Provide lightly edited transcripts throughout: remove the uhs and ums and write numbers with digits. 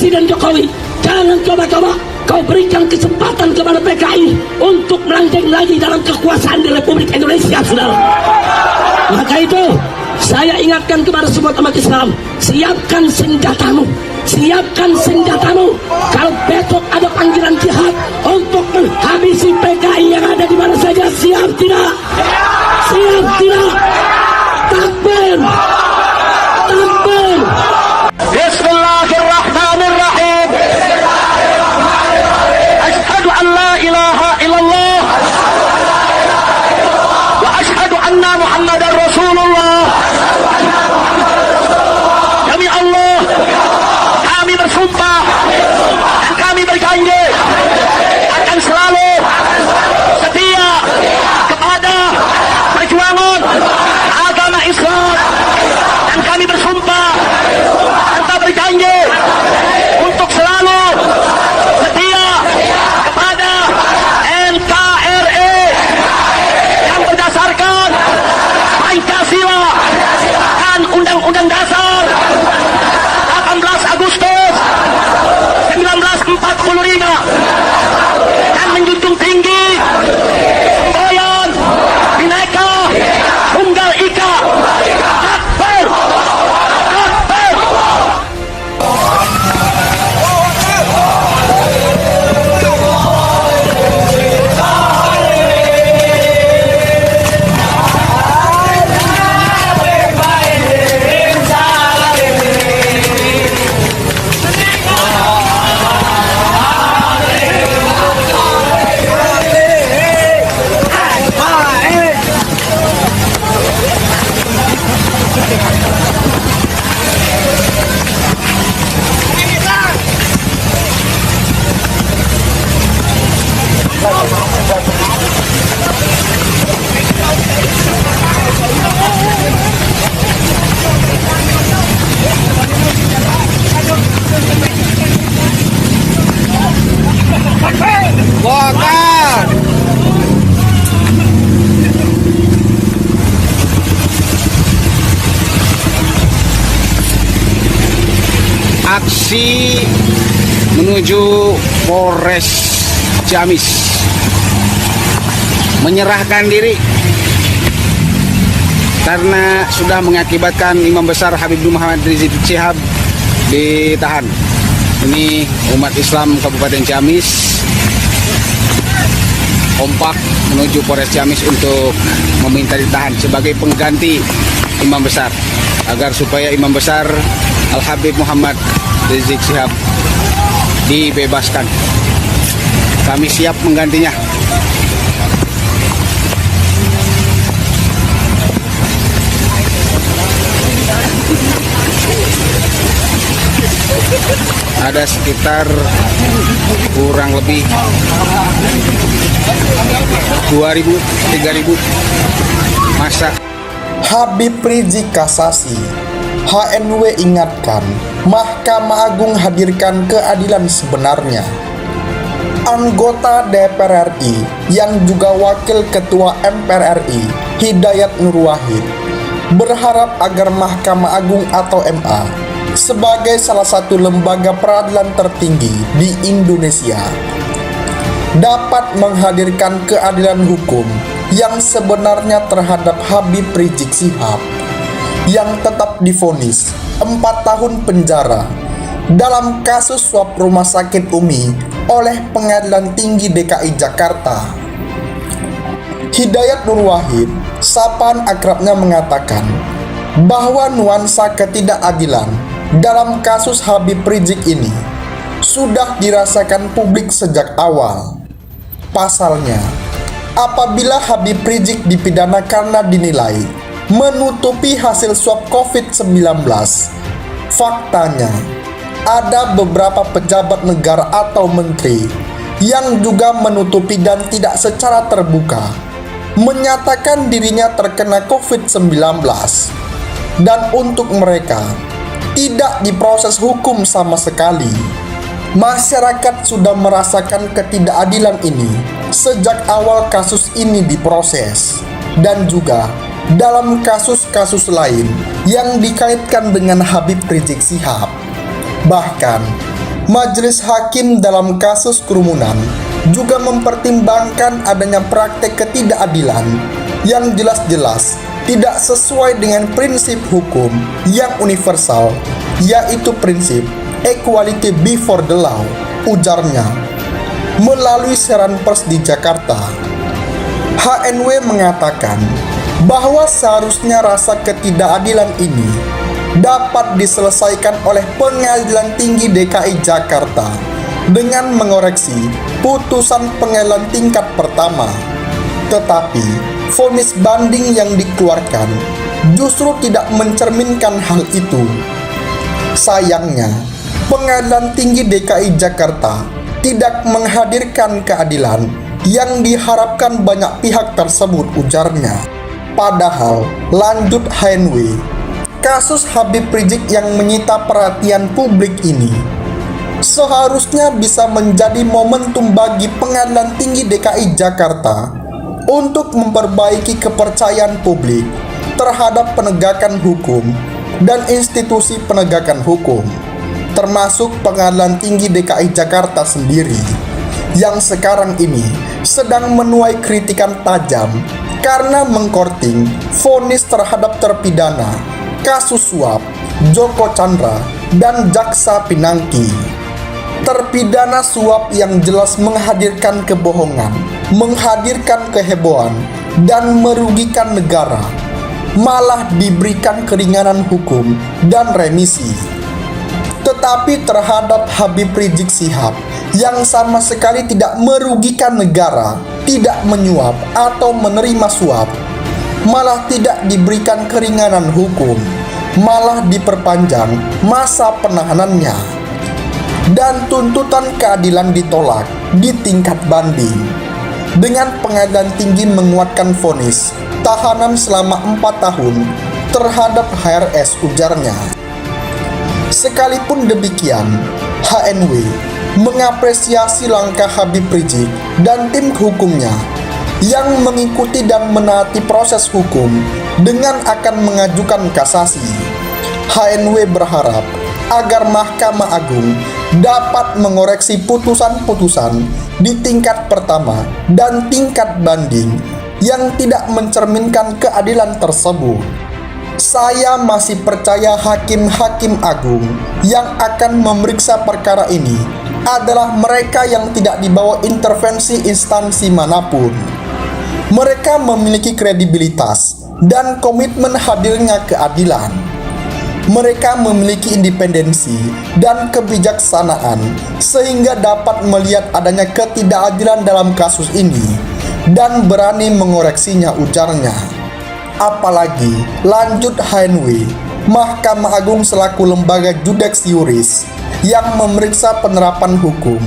Presiden Jokowi, jangan coba-coba kau berikan kesempatan kepada PKI untuk melanjut lagi dalam kekuasaan di Republik Indonesia, saudara. Maka itu, saya ingatkan kepada semua umat Islam, siapkan senjatamu, siapkan senjatamu. Kalau besok ada panggilan jihad untuk menghabisi PKI yang ada di mana saja, siap tidak? Siap tidak? Takbir! Takbir! Bismillahirrahmanirrahim. Asyhadu an la ilaha illallah wa asyhadu anna Muhammadar Rasulullah. Demi Allah, kami bersumpah dan kami berjanji akan selalu setia kepada perjuangan agama Islam, dan kami bersumpah serta berjanji untuk selalu setia kepada NKRI yang berdasarkan Pancasila dan Undang-Undang Dasar 18 Agustus 1945 dan menjunjung tinggi semboyan Bhinneka Tunggal Ika. Takbir! Takbir! Aksi menuju Polres Ciamis, menyerahkan diri karena sudah mengakibatkan Imam Besar Habib Muhammad Rizik Syihab ditahan. Ini umat Islam Kabupaten Ciamis kompak menuju Polres Ciamis untuk meminta ditahan sebagai pengganti Imam Besar, agar supaya Imam Besar Al-Habib Muhammad Rizik Syihab dibebaskan. Kami siap menggantinya. Ada sekitar kurang lebih 2.000-3.000 masa. Habib Rizik kasasi. HNW ingatkan, Mahkamah Agung hadirkan keadilan sebenarnya. Anggota DPR RI yang juga Wakil Ketua MPR RI, Hidayat Nur Wahid, berharap agar Mahkamah Agung atau MA sebagai salah satu lembaga peradilan tertinggi di Indonesia dapat menghadirkan keadilan hukum yang sebenarnya terhadap Habib Rizik Syihab yang tetap divonis 4 tahun penjara dalam kasus suap Rumah Sakit Umi oleh Pengadilan Tinggi DKI Jakarta. Hidayat Nur Wahid, sapaan akrabnya, mengatakan bahwa nuansa ketidakadilan dalam kasus Habib Rizik ini sudah dirasakan publik sejak awal. Pasalnya, apabila Habib Rizik dipidana karena dinilai menutupi hasil swab COVID-19, faktanya ada beberapa pejabat negara atau menteri yang juga menutupi dan tidak secara terbuka menyatakan dirinya terkena COVID-19, dan untuk mereka tidak diproses hukum sama sekali. Masyarakat sudah merasakan ketidakadilan ini sejak awal kasus ini diproses, dan juga dalam kasus-kasus lain yang dikaitkan dengan Habib Rizik Syihab. Bahkan Majelis Hakim dalam kasus kerumunan juga mempertimbangkan adanya praktek ketidakadilan yang jelas-jelas tidak sesuai dengan prinsip hukum yang universal, yaitu prinsip equality before the law, ujarnya melalui siaran pers di Jakarta. HNW mengatakan bahwa seharusnya rasa ketidakadilan ini dapat diselesaikan oleh Pengadilan Tinggi DKI Jakarta dengan mengoreksi putusan pengadilan tingkat pertama. Tetapi vonis banding yang dikeluarkan justru tidak mencerminkan hal itu. Sayangnya, Pengadilan Tinggi DKI Jakarta tidak menghadirkan keadilan yang diharapkan banyak pihak tersebut, ujarnya. Padahal, lanjut HNW, kasus Habib Rizik yang menyita perhatian publik ini seharusnya bisa menjadi momentum bagi Pengadilan Tinggi DKI Jakarta untuk memperbaiki kepercayaan publik terhadap penegakan hukum dan institusi penegakan hukum, termasuk Pengadilan Tinggi DKI Jakarta sendiri, yang sekarang ini sedang menuai kritikan tajam karena mengkorting vonis terhadap terpidana kasus suap Joko Chandra dan Jaksa Pinangki. Terpidana suap yang jelas menghadirkan kebohongan, menghadirkan kehebohan, dan merugikan negara, malah diberikan keringanan hukum dan remisi. Tetapi terhadap Habib Rizik Syihab yang sama sekali tidak merugikan negara, tidak menyuap atau menerima suap, malah tidak diberikan keringanan hukum, malah diperpanjang masa penahanannya. Dan tuntutan keadilan ditolak di tingkat banding dengan Pengadilan Tinggi menguatkan vonis tahanan selama 4 tahun terhadap HRS, ujarnya. Sekalipun demikian, HNW mengapresiasi langkah Habib Rizik dan tim hukumnya yang mengikuti dan menaati proses hukum dengan akan mengajukan kasasi. HNW berharap agar Mahkamah Agung dapat mengoreksi putusan-putusan di tingkat pertama dan tingkat banding yang tidak mencerminkan keadilan tersebut. Saya masih percaya hakim-hakim agung yang akan memeriksa perkara ini adalah mereka yang tidak dibawa intervensi instansi manapun. Mereka memiliki kredibilitas dan komitmen hadirnya keadilan. Mereka memiliki independensi dan kebijaksanaan sehingga dapat melihat adanya ketidakadilan dalam kasus ini dan berani mengoreksinya, ujarnya. Apalagi, lanjut HNW, Mahkamah Agung selaku lembaga judex iuris yang memeriksa penerapan hukum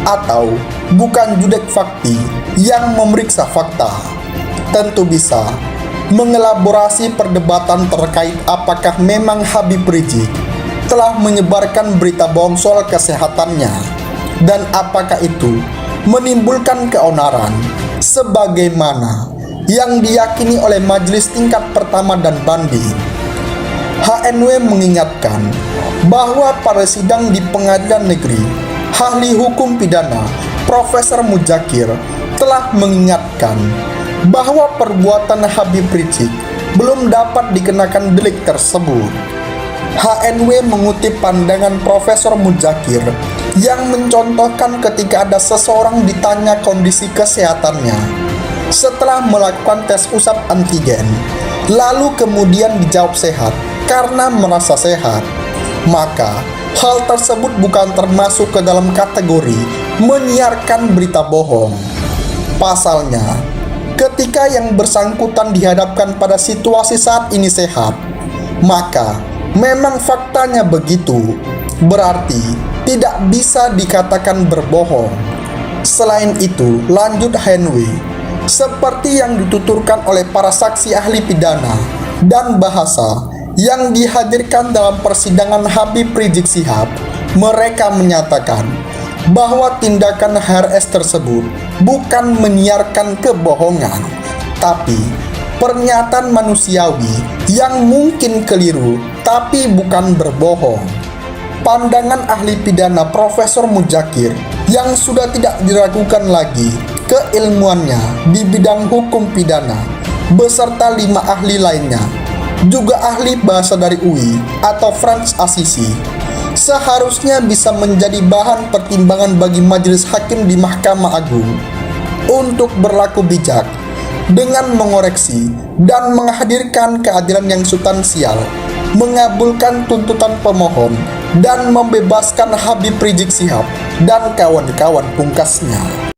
atau bukan judek fakti yang memeriksa fakta, tentu bisa mengelaborasi perdebatan terkait apakah memang Habib Rizik telah menyebarkan berita bohong soal kesehatannya dan apakah itu menimbulkan keonaran sebagaimana yang diyakini oleh majelis tingkat pertama dan banding. HNW mengingatkan bahwa pada sidang di Pengadilan Negeri, ahli hukum pidana Profesor Muzakir telah mengingatkan bahwa perbuatan Habib Rizik belum dapat dikenakan delik tersebut. HNW mengutip pandangan Profesor Muzakir yang mencontohkan ketika ada seseorang ditanya kondisi kesehatannya setelah melakukan tes usap antigen, lalu kemudian dijawab sehat karena merasa sehat, maka hal tersebut bukan termasuk ke dalam kategori menyiarkan berita bohong. Pasalnya, ketika yang bersangkutan dihadapkan pada situasi saat ini sehat, maka memang faktanya begitu, berarti tidak bisa dikatakan berbohong. Selain itu, lanjut HNW, seperti yang dituturkan oleh para saksi ahli pidana dan bahasa yang dihadirkan dalam persidangan Habib Rizik Syihab, mereka menyatakan bahwa tindakan HRS tersebut bukan menyiarkan kebohongan, tapi pernyataan manusiawi yang mungkin keliru tapi bukan berbohong. pandangan ahli pidana Profesor Mudzakkir yang sudah tidak diragukan lagi keilmuannya di bidang hukum pidana beserta 5 ahli lainnya, juga ahli bahasa dari UI atau Frans Assisi, seharusnya bisa menjadi bahan pertimbangan bagi majelis hakim di Mahkamah Agung untuk berlaku bijak dengan mengoreksi dan menghadirkan keadilan yang substansial, mengabulkan tuntutan pemohon, dan membebaskan Habib Rizik Syihab dan kawan-kawan pungkasnya.